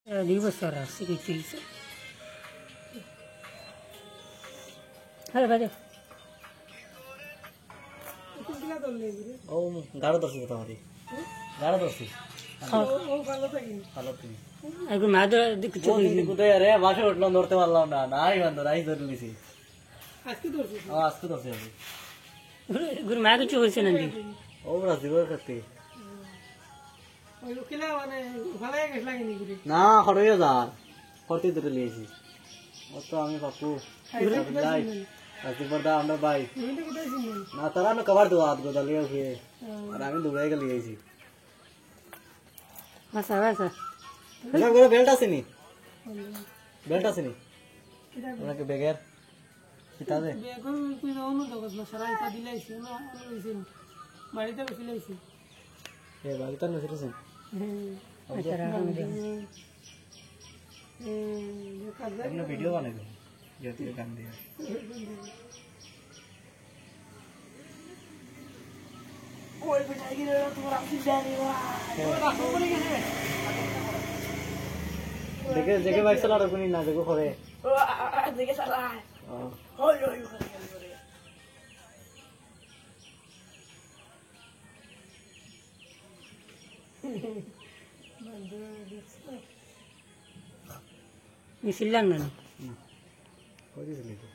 River securities. Hello, buddy. Oh, गाढ़ा दर्शी बता हमारी गाढ़ा दर्शी अगर मैं तो दिख चुकी हूँ कुछ यार है बाशा उठना नोरते वाला ना ना ही बंदर आई दर ली सी आज की दर्शी अभी गुरु मैं तो चोर से नंदी ओ बड़ा जीवन करती ना खड़ो ये जा खड़ती दर ली सी वो तो हमें पापू आज बर्दा अंडर बाई ना तारा न कवर दो आद को दलिया के और हमें दुबई के लिए सी वैसा वैसा ना गुरु बेल्ट आसे नहीं उन्हें के बगैर किता दे बेगन कोई ना उन्होंने तो बस मशरा इतना दिलाई सी ना इसे बाड़ी तक फिलाई सी ये बाड़ी तक नजर से अच्छा रहा हम देख अपना वीडियो बना दो जो तेरे काम दिया ओए बेटा की रे तुम्हारा फिर जाने वाला वो रास्ता पर गए देखे देखे बाइक चला रखो नहीं ना देखो खड़े देखे चला हां ओए ओए मिसिल्लांग ना कोई से लेको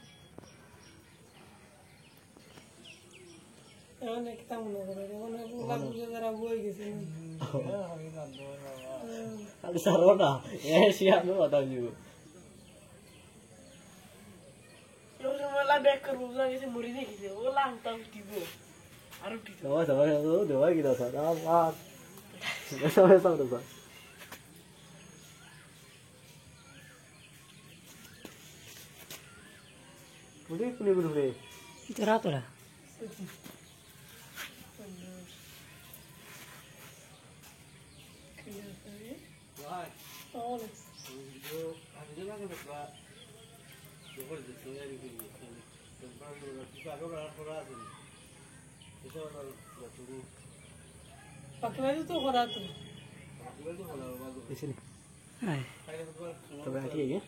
याने कितना मुना करे उन्हें पूरा पूरा जरा वो ही किसी ने अभी सारो ना ये शिया में बता जी लोग मला बैक कर वो जैसे मुड़ी नहीं किसे वो लांगता उठी वो आरो उठी समझ तो देवा की दसा ना बात समझ तो मुझे कुनी बुरे तेरा तोरा पकड़ा तो हो रहा तो ऐसे नहीं तो बैठिए